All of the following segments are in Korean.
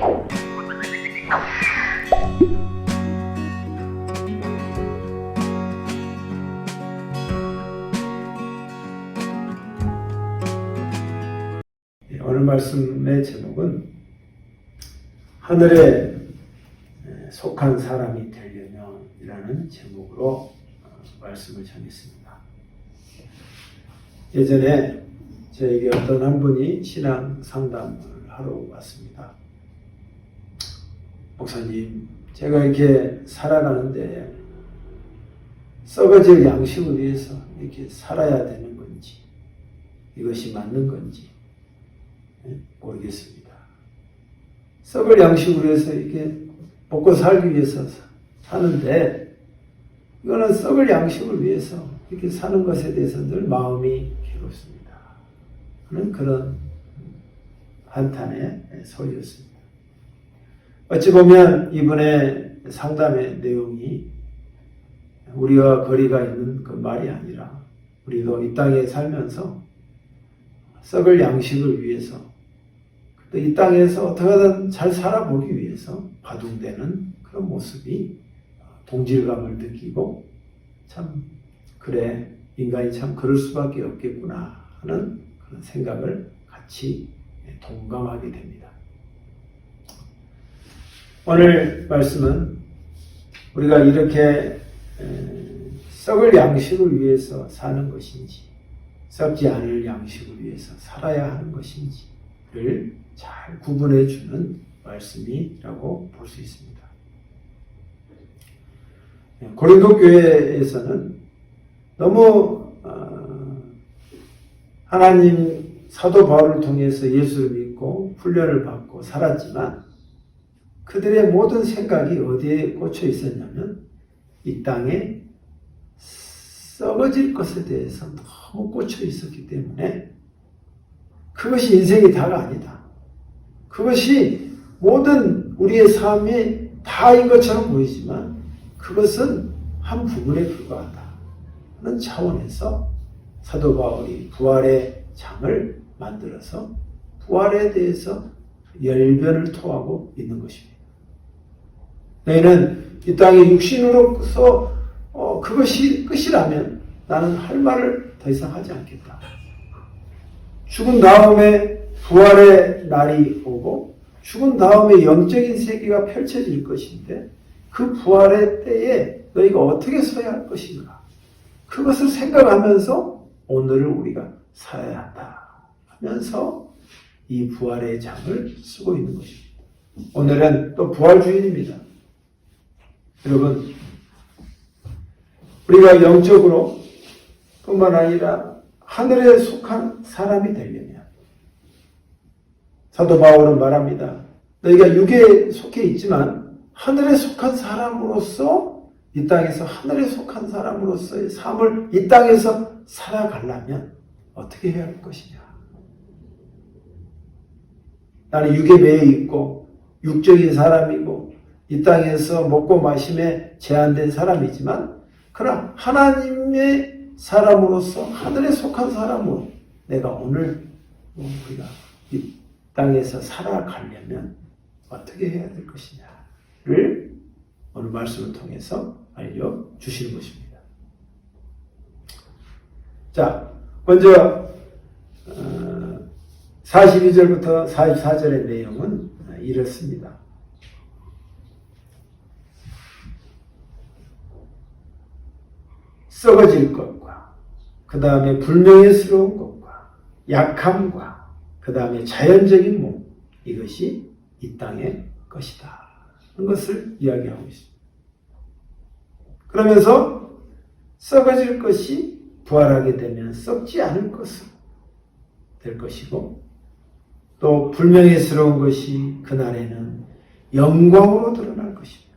오늘 말씀의 제목은 하늘에 속한 사람이 되려면 이라는 제목으로 말씀을 전했습니다. 예전에 저에게 어떤 한 분이 신앙 상담을 하러 왔습니다. 목사님, 제가 이렇게 살아가는데 썩어질 양식을 위해서 이렇게 살아야 되는 건지, 이것이 맞는 건지 모르겠습니다. 썩을 양식을 위해서 이렇게 먹고 살기 위해서 사는데, 이거는 썩을 양식을 위해서 이렇게 사는 것에 대해서 늘 마음이 괴롭습니다. 하는 그런 한탄의 소리였습니다. 어찌 보면 이분의 상담의 내용이 우리와 거리가 있는 그 말이 아니라, 우리도 이 땅에 살면서 썩을 양식을 위해서, 또 이 땅에서 어떻게든 잘 살아보기 위해서 바둥대는 그런 모습이 동질감을 느끼고, 참 그래, 인간이 참 그럴 수밖에 없겠구나 하는 그런 생각을 같이 동감하게 됩니다. 오늘 말씀은 우리가 이렇게 썩을 양식을 위해서 사는 것인지, 썩지 않을 양식을 위해서 살아야 하는 것인지를 잘 구분해 주는 말씀이라고 볼 수 있습니다. 고린도 교회에서는 너무 하나님 사도 바울을 통해서 예수를 믿고 훈련을 받고 살았지만, 그들의 모든 생각이 어디에 꽂혀 있었냐면 이 땅에 썩어질 것에 대해서 너무 꽂혀 있었기 때문에, 그것이 인생이 다가 아니다, 그것이 모든 우리의 삶이 다인 것처럼 보이지만 그것은 한 부분에 불과하다 하는 차원에서 사도 바울이 부활의 장을 만들어서 부활에 대해서 열변을 토하고 있는 것입니다. 너희는 이 땅에 육신으로서 그것이 끝이라면 나는 할 말을 더 이상 하지 않겠다. 죽은 다음에 부활의 날이 오고 죽은 다음에 영적인 세계가 펼쳐질 것인데, 그 부활의 때에 너희가 어떻게 서야 할 것인가, 그것을 생각하면서 오늘을 우리가 살아야 한다 하면서 이 부활의 장을 쓰고 있는 것입니다. 오늘은 또 부활주일입니다. 여러분, 우리가 영적으로 뿐만 아니라 하늘에 속한 사람이 되려면, 사도 바울은 말합니다. 너희가 육에 속해 있지만 하늘에 속한 사람으로서, 이 땅에서 하늘에 속한 사람으로서의 삶을 이 땅에서 살아가려면 어떻게 해야 할 것이냐. 나는 육에 매여 있고 육적인 사람이고 이 땅에서 먹고 마심에 제한된 사람이지만, 그러나 하나님의 사람으로서 하늘에 속한 사람으로 내가 오늘 우리가 이 땅에서 살아가려면 어떻게 해야 될 것이냐를 오늘 말씀을 통해서 알려주시는 것입니다. 자, 먼저 42절부터 44절의 내용은 이렇습니다. 썩어질 것과 그 다음에 불명예스러운 것과 약함과 그 다음에 자연적인 몸, 이것이 이 땅의 것이다 하는 것을 이야기하고 있습니다. 그러면서 썩어질 것이 부활하게 되면 썩지 않을 것으로 될 것이고, 또 불명예스러운 것이 그날에는 영광으로 드러날 것입니다.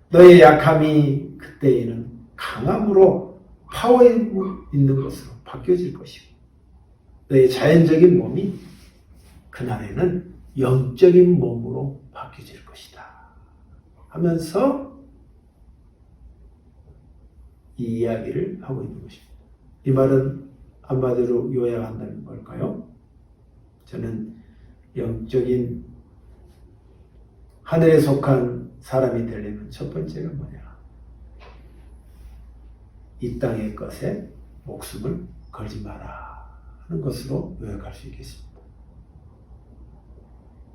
너의 약함이 그때에는 강함으로 파워 있는 것으로 바뀌어질 것이고, 너의 자연적인 몸이 그날에는 영적인 몸으로 바뀌어질 것이다 하면서 이 이야기를 하고 있는 것입니다. 이 말은 한마디로 요약한다면 뭘까요? 저는 영적인 하늘에 속한 사람이 되려면 첫 번째가 뭐냐? 이 땅의 것에 목숨을 걸지 마라 하는 것으로 요약할 수 있겠습니다.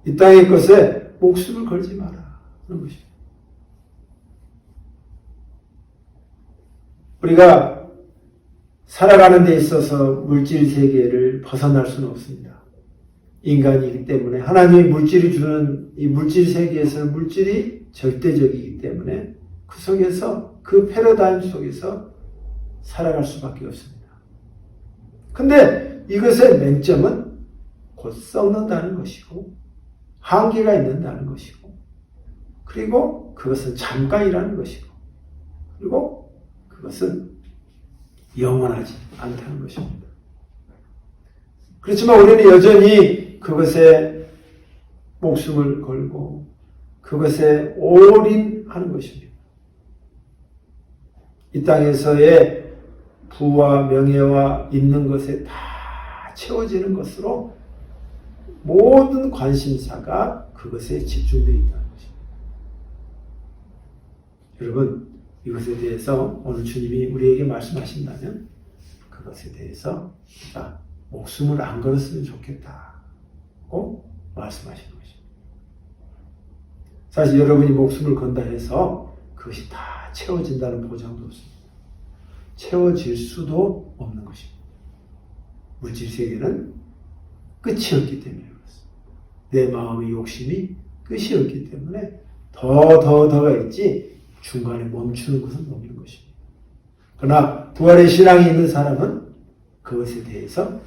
이 땅의 것에 목숨을 걸지 마라 하는 것입니다. 우리가 살아가는 데 있어서 물질 세계를 벗어날 수는 없습니다. 인간이기 때문에 하나님이 물질이 주는 이 물질 세계에서는 물질이 절대적이기 때문에 그 속에서 그 패러다임 속에서 살아갈 수밖에 없습니다. 근데 이것의 맹점은 곧 썩는다는 것이고 한계가 있는다는 것이고 그리고 그것은 잠깐이라는 것이고 그리고 그것은 영원하지 않다는 것입니다. 그렇지만 우리는 여전히 그것에 목숨을 걸고 그것에 올인하는 것입니다. 이 땅에서의 부와 명예와 있는 것에 다 채워지는 것으로 모든 관심사가 그것에 집중되어 있다는 것입니다. 여러분, 이것에 대해서 오늘 주님이 우리에게 말씀하신다면 그것에 대해서 목숨을 안 걸었으면 좋겠다고 말씀하시는 것입니다. 사실 여러분이 목숨을 건다 해서 그것이 다 채워진다는 보장도 없습니다. 채워질 수도 없는 것입니다. 물질 세계는 끝이 없기 때문에 그렇습니다. 내 마음의 욕심이 끝이 없기 때문에 더가 있지 중간에 멈추는 것은 없는 것입니다. 그러나 부활의 신앙이 있는 사람은 그것에 대해서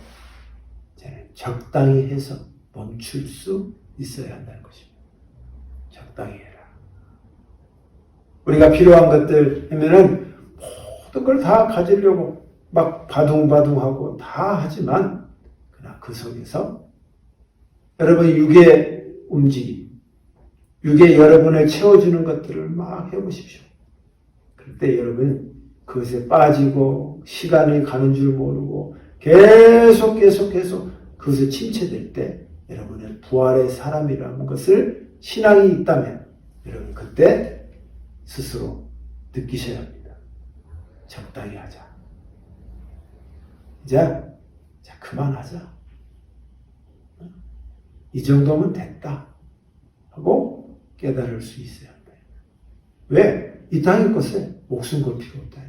적당히 해서 멈출 수 있어야 한다는 것입니다. 적당히 해라. 우리가 필요한 것들 하면은 모든 걸 다 가지려고 막 바둥바둥하고 다 하지만 그러나 그 속에서 여러분의 육의 움직임, 육의 여러분을 채워주는 것들을 막 해보십시오. 그럴 때 여러분 그것에 빠지고 시간이 가는 줄 모르고 계속 그것에 침체될 때 여러분의 부활의 사람이라는 것을 신앙이 있다면 여러분 그때 스스로 느끼셔야 합니다. 적당히 하자. 이제 그만하자. 이 정도면 됐다 하고 깨달을 수 있어야 한다. 왜? 이 땅의 것에 목숨 걸 필요 없다.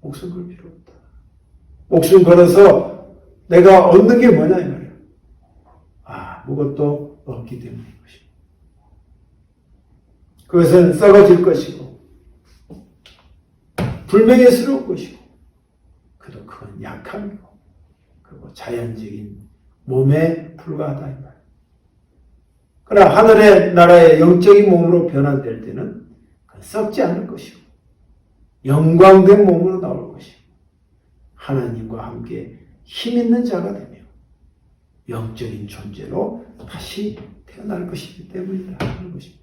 목숨 걸 필요 없다. 목숨 걸어서 내가 얻는 게 뭐냐 이 말이야. 아무것도 없기 때문인 것입니다. 그것은 썩어질 것이고 불명예스러운 것이고 그도 그건 약함이고 그리고 자연적인 몸에 불과하다 이 말이야. 그러나 하늘의 나라의 영적인 몸으로 변환될 때는 그건 썩지 않을 것이고 영광된 몸으로 나올 것이고 하나님과 함께 힘있는 자가 되며 영적인 존재로 다시 태어날 것이기 때문이다 하는 것입니다.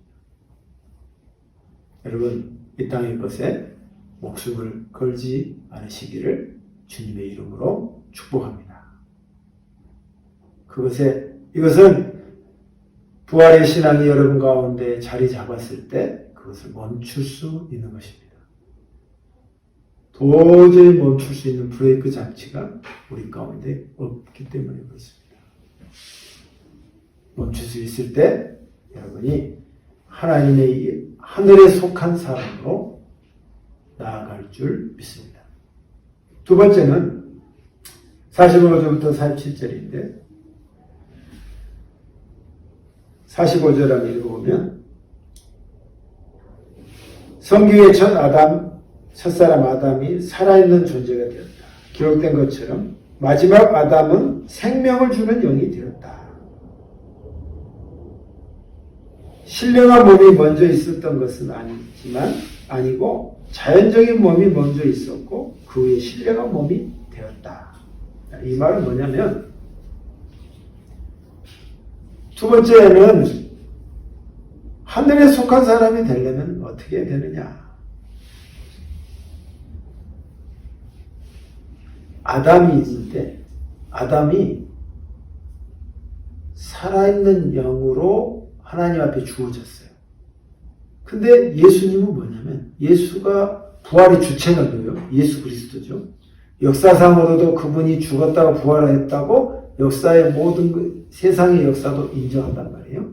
여러분, 이 땅의 것에 목숨을 걸지 않으시기를 주님의 이름으로 축복합니다. 이것은 부활의 신앙이 여러분 가운데 자리 잡았을 때 그것을 멈출 수 있는 것입니다. 도저히 멈출 수 있는 브레이크 장치가 우리 가운데 없기 때문에 그렇습니다. 멈출 수 있을 때 여러분이 하나님의 하늘에 속한 사람으로 나아갈 줄 믿습니다. 두 번째는 45절부터 47절인데 45절 읽어보면 성경의 첫사람 아담이 살아있는 존재가 되었다. 기록된 것처럼 마지막 아담은 생명을 주는 영이 되었다. 신령한 몸이 먼저 있었던 것은 아니고 자연적인 몸이 먼저 있었고 그 후에 신령한 몸이 되었다. 이 말은 뭐냐면 두 번째는 하늘에 속한 사람이 되려면 어떻게 되느냐. 아담이 있을 때 아담이 살아있는 영으로 하나님 앞에 주어졌어요. 근데 예수님은 뭐냐면 예수가 부활의 주체가 누구예요? 예수 그리스도죠. 역사상으로도 그분이 죽었다가 부활했다고 역사의 모든 세상의 역사도 인정한단 말이에요.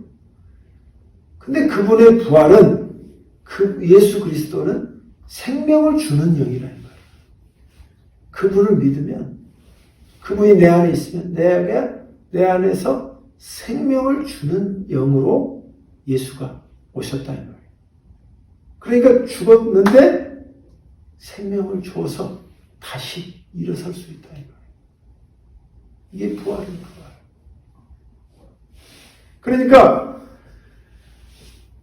근데 그분의 부활은 예수 그리스도는 생명을 주는 영이라는 거예요. 그분을 믿으면 그분이 내 안에 있으면 내 안에서 생명을 주는 영으로 예수가 오셨다는 거예요. 그러니까 죽었는데 생명을 줘서 다시 일어설 수 있다는 거예요. 이게 부활입니다. 그러니까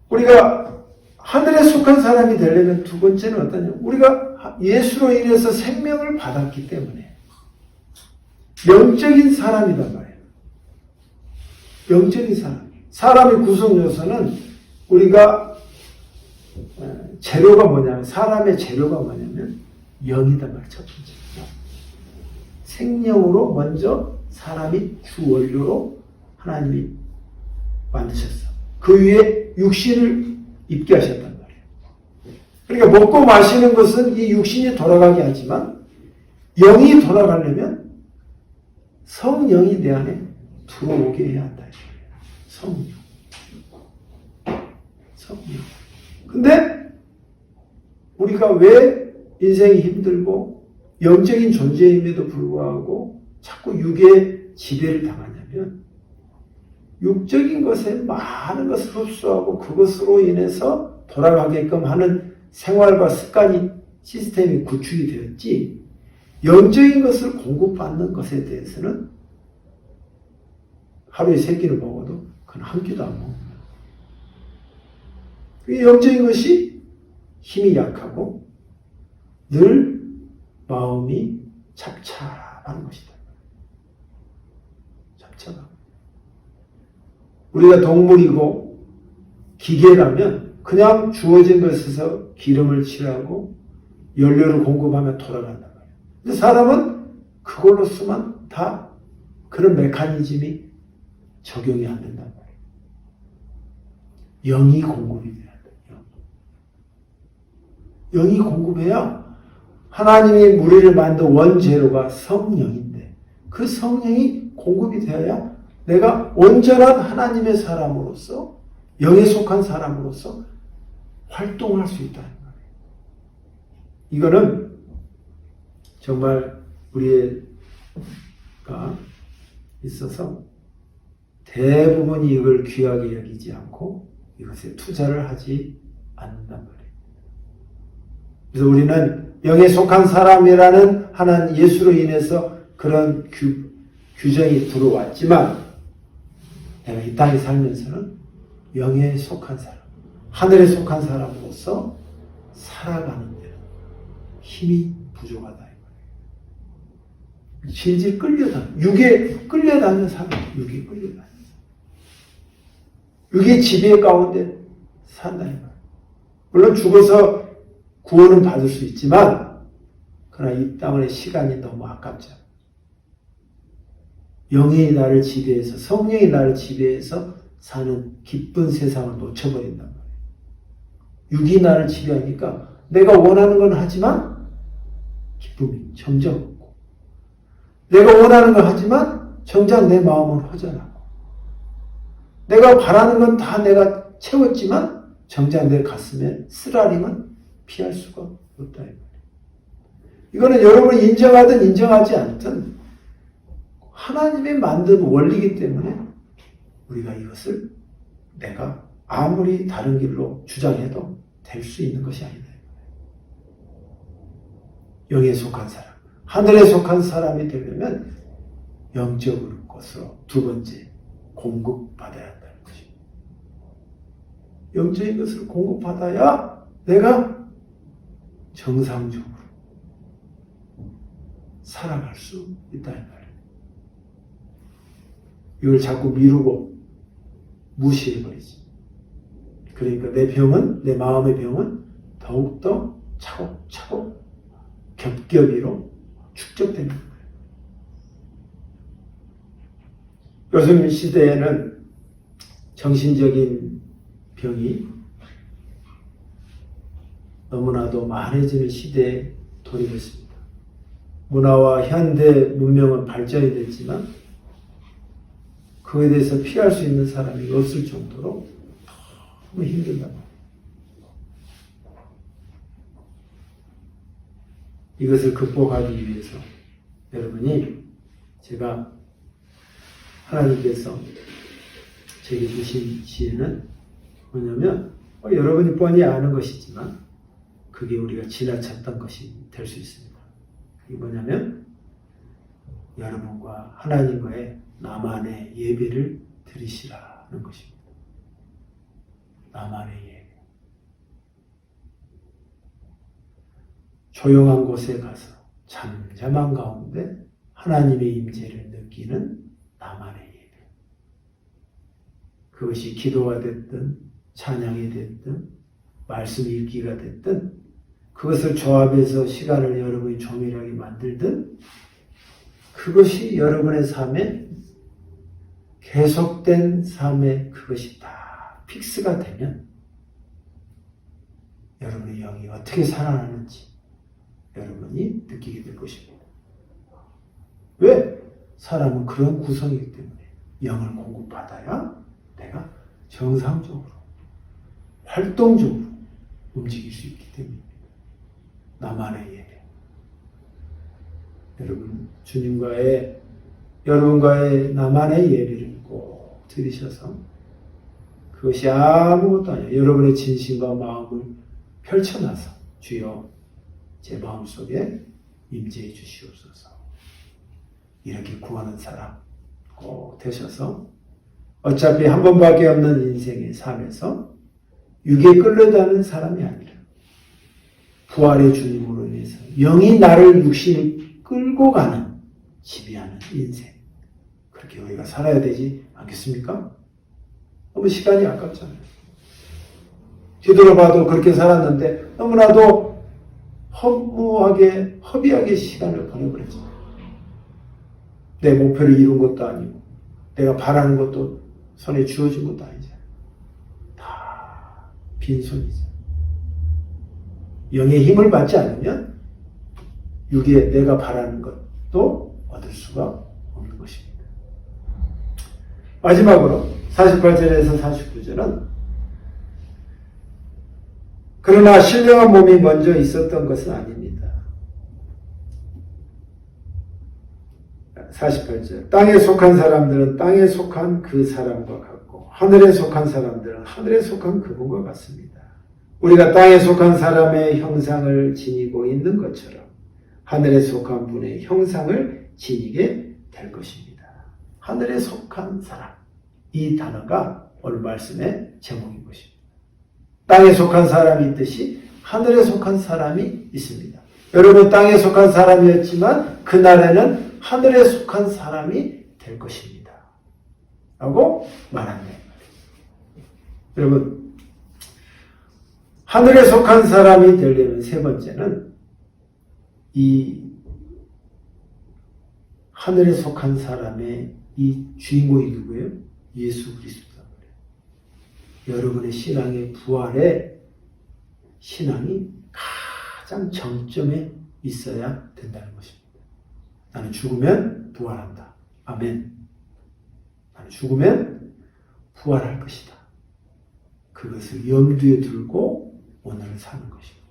우리가 하늘에 속한 사람이 되려면 두 번째는 어떠냐? 우리가 예수로 인해서 생명을 받았기 때문에 영적인 사람이란 말이에요. 영적인 사람. 사람의 구성 요소는 우리가 재료가 뭐냐면 사람의 재료가 뭐냐면 영이단 말이에요. 첫 번째. 생명으로 먼저 사람이 주 원료로 하나님이 만드셨어. 그 위에 육신을 입게 하셨단 말이에요. 그러니까 먹고 마시는 것은 이 육신이 돌아가게 하지만 영이 돌아가려면 성령이 내 안에 들어오게 해야 한다. 성령. 근데 우리가 왜 인생이 힘들고 영적인 존재임에도 불구하고 자꾸 육의 지배를 당하냐면 육적인 것에 많은 것을 흡수하고 그것으로 인해서 돌아가게끔 하는 생활과 습관이 시스템이 구축이 되었지 영적인 것을 공급받는 것에 대해서는 하루에 3끼를 먹어도 그건 한 끼도 안 먹는 거예요. 영적인 것이 힘이 약하고 늘 마음이 착잡한 것이다. 착잡하고. 우리가 동물이고 기계라면 그냥 주어진 것에서 기름을 칠하고 연료를 공급하면 돌아간단 말이에요. 근데 사람은 그걸로서만 다 그런 메커니즘이 적용이 안 된단 말이에요. 영이 공급이 돼야 돼요. 영이 공급해야 하나님이 우리를 만든 원재료가 성령인데 그 성령이 공급이 되어야 내가 온전한 하나님의 사람으로서 영에 속한 사람으로서 활동할 수 있다는 거예요. 이거는 정말 우리가 있어서 대부분이 이걸 귀하게 여기지 않고 이것에 투자를 하지 않는단 말이에요. 그래서 우리는 영에 속한 사람이라는 하나님 예수로 인해서 그런 규정이 들어왔지만 내가 이 땅에 살면서는 영에 속한 사람, 하늘에 속한 사람으로서 살아가는 데는 힘이 부족하다. 질질 끌려다니는, 육에 끌려다니는 사람, 육에 끌려다니는 사람. 육의 지배 가운데 산다는 거예요. 물론 죽어서 구원은 받을 수 있지만, 그러나 이 땅의 시간이 너무 아깝죠. 영이 나를 지배해서, 성령이 나를 지배해서 사는 기쁜 세상을 놓쳐버린단 말이에요. 육이 나를 지배하니까 내가 원하는 건 하지만 기쁨이 점점 없고, 내가 원하는 건 하지만 정작 내 마음은 허전하고, 내가 바라는 건 다 내가 채웠지만 정작 내 가슴에 쓰라림은 피할 수가 없다. 이거는 여러분이 인정하든 인정하지 않든 하나님이 만든 원리이기 때문에 우리가 이것을 내가 아무리 다른 길로 주장해도 될 수 있는 것이 아니다. 영에 속한 사람, 하늘에 속한 사람이 되려면 영적으로 것으로 두 번째 공급받아야 한다는 것입니다. 영적인 것을 공급받아야 내가 정상적으로 살아갈 수 있다는 말이에요. 이걸 자꾸 미루고 무시해버리지. 그러니까 내 병은, 내 마음의 병은 더욱더 차곡차곡 겹겹이로 축적되는 거예요. 요즘 시대에는 정신적인 병이 너무나도 많아지는 시대에 돌입했습니다. 문화와 현대 문명은 발전이 됐지만 그에 대해서 피할 수 있는 사람이 없을 정도로 너무 힘들다. 이것을 극복하기 위해서 여러분이 제가 하나님께서 제게 주신 지혜는 뭐냐면 여러분이 뻔히 아는 것이지만 그게 우리가 지나쳤던 것이 될 수 있습니다. 그게 뭐냐면 여러분과 하나님과의 나만의 예배를 드리시라는 것입니다. 나만의 예배. 조용한 곳에 가서 잠잠한 가운데 하나님의 임재를 느끼는 나만의 예배. 그것이 기도가 됐든 찬양이 됐든 말씀 읽기가 됐든 그것을 조합해서 시간을 여러분이 조밀하게 만들든 그것이 여러분의 삶에 계속된 삶에 그것이 다 픽스가 되면 여러분의 영이 어떻게 살아나는지 여러분이 느끼게 될 것입니다. 왜? 사람은 그런 구성이기 때문에 영을 공급받아야 내가 정상적으로 활동적으로 움직일 수 있기 때문입니다. 나만의 예배. 여러분과의 나만의 예배를 꼭 드리셔서 그것이 아무것도 아니에요. 여러분의 진심과 마음을 펼쳐놔서 주여 제 마음속에 임재해 주시옵소서. 이렇게 구하는 사람 꼭 되셔서 어차피 한 번밖에 없는 인생의 삶에서 육에 끌려다니는 사람이 아니라 부활의 주님으로 인해서 영이 나를 육신을 끌고 가는 지배하는 인생. 그렇게 우리가 살아야 되지 않겠습니까? 너무 시간이 아깝잖아요. 뒤돌아봐도 그렇게 살았는데 너무나도 허비하게 시간을 보내버렸잖아요. 내 목표를 이룬 것도 아니고 내가 바라는 것도 손에 쥐어진 것도 아니잖아요. 다 빈손이죠. 영의 힘을 받지 않으면 육에 내가 바라는 것도 얻을 수가 없는 것입니다. 마지막으로 48절에서 49절은 그러나 신령한 몸이 먼저 있었던 것은 아닙니다. 48절 땅에 속한 사람들은 땅에 속한 그 사람과 같고 하늘에 속한 사람들은 하늘에 속한 그분과 같습니다. 우리가 땅에 속한 사람의 형상을 지니고 있는 것처럼 하늘에 속한 분의 형상을 지니게 될 것입니다. 하늘에 속한 사람. 이 단어가 오늘 말씀의 제목인 것입니다. 땅에 속한 사람이 있듯이 하늘에 속한 사람이 있습니다. 여러분 땅에 속한 사람이었지만 그날에는 하늘에 속한 사람이 될 것입니다. 라고 말합니다. 여러분 하늘에 속한 사람이 되려면 세 번째는 이 하늘에 속한 사람의 이 주인공이 누구예요? 예수 그리스도다. 여러분의 신앙의 부활의 신앙이 가장 정점에 있어야 된다는 것입니다. 나는 죽으면 부활한다. 아멘. 나는 죽으면 부활할 것이다. 그것을 염두에 두고 오늘을 사는 것입니다.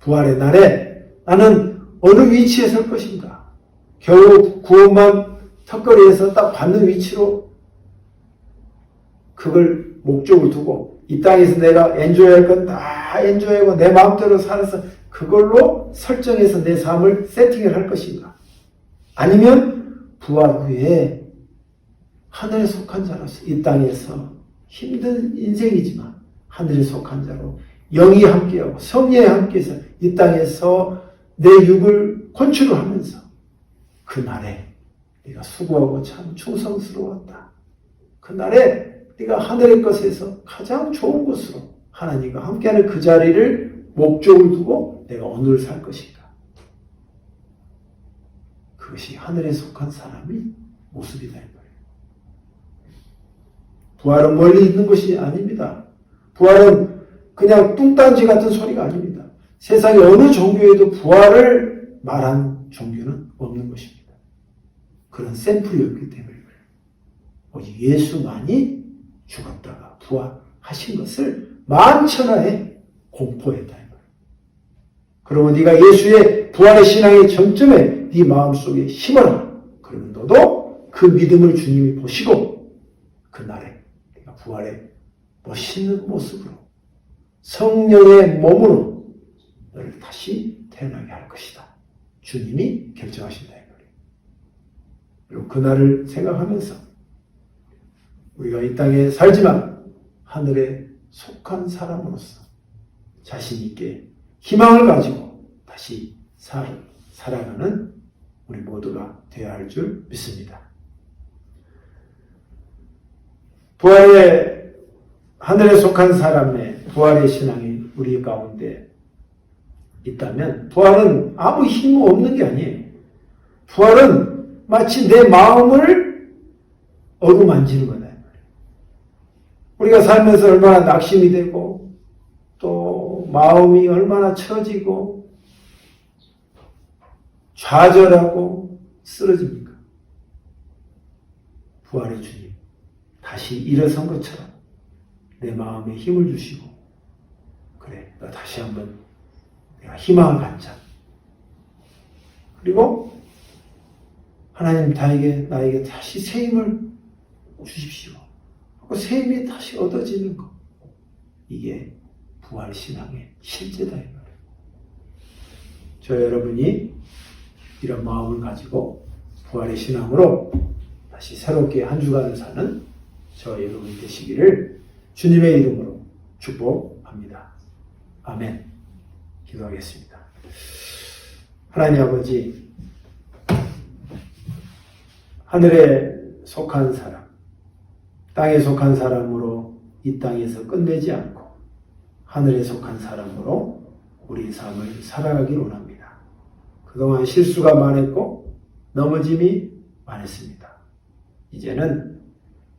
부활의 날에 나는 어느 위치에 설 것인가? 겨우 구원만 턱걸이에서 딱 받는 위치로 그걸 목적을 두고 이 땅에서 내가 엔조이할 건 다 엔조이하고 내 마음대로 살아서 그걸로 설정해서 내 삶을 세팅을 할 것인가? 아니면 부활 후에 하늘에 속한 자로서 이 땅에서 힘든 인생이지만 하늘에 속한 자로 영이 함께하고 성령이 함께해서 이 땅에서 내 육을 건축을 하면서 그날에 네가 수고하고 참 충성스러웠다. 그날에 네가 하늘의 것에서 가장 좋은 곳으로 하나님과 함께하는 그 자리를 목적을 두고 내가 오늘 살 것인가. 그것이 하늘에 속한 사람의 모습이다. 부활은 멀리 있는 것이 아닙니다. 부활은 그냥 뚱딴지 같은 소리가 아닙니다. 세상의 어느 종교에도 부활을 말한 종교는 없는 것입니다. 그런 샘플이었기 때문에 오직 예수만이 죽었다가 부활하신 것을 만천하에 공포했다. 그러면 네가 예수의 부활의 신앙의 정점에 네 마음속에 심어라. 그러면 너도 그 믿음을 주님이 보시고 그날에 네가 부활의 멋있는 모습으로 성령의 몸으로 너를 다시 태어나게 할 것이다. 주님이 결정하신다. 그리고 그날을 생각하면서 우리가 이 땅에 살지만 하늘에 속한 사람으로서 자신 있게 희망을 가지고 다시 살아가는 우리 모두가 되어야 할 줄 믿습니다. 부활의 하늘에 속한 사람의 부활의 신앙이 우리 가운데 있다면 부활은 아무 힘 없는 게 아니에요. 부활은 마치 내 마음을 어루만지는 거다. 우리가 살면서 얼마나 낙심이 되고 또 마음이 얼마나 처지고 좌절하고 쓰러집니까? 부활의 주님 다시 일어선 것처럼 내 마음에 힘을 주시고 그래 너 다시 한번 내가 희망을 갖자. 그리고 하나님 나에게 다시 새 힘을 주십시오. 그 새 힘이 다시 얻어지는 것. 이게 부활신앙의 실제다. 이 말이에요. 저 여러분이 이런 마음을 가지고 부활의 신앙으로 다시 새롭게 한 주간을 사는 저 여러분이 되시기를 주님의 이름으로 축복합니다. 아멘. 기도하겠습니다. 하나님 아버지, 하늘에 속한 사람, 땅에 속한 사람으로 이 땅에서 끝내지 않고 하늘에 속한 사람으로 우리 삶을 살아가길 원합니다. 그동안 실수가 많았고 넘어짐이 많았습니다. 이제는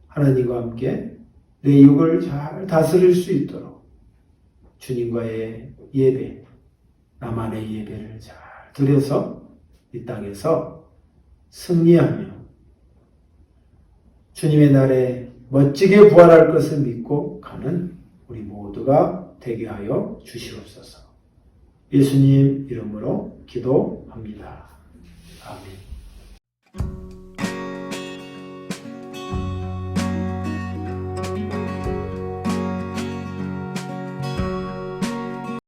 하나님과 함께 내 육을 잘 다스릴 수 있도록 주님과의 예배, 나만의 예배를 잘 드려서 이 땅에서 승리하며 주님의 날에 멋지게 부활할 것을 믿고 가는 우리 모두가 되게 하여 주시옵소서. 예수님 이름으로 기도합니다. 아멘.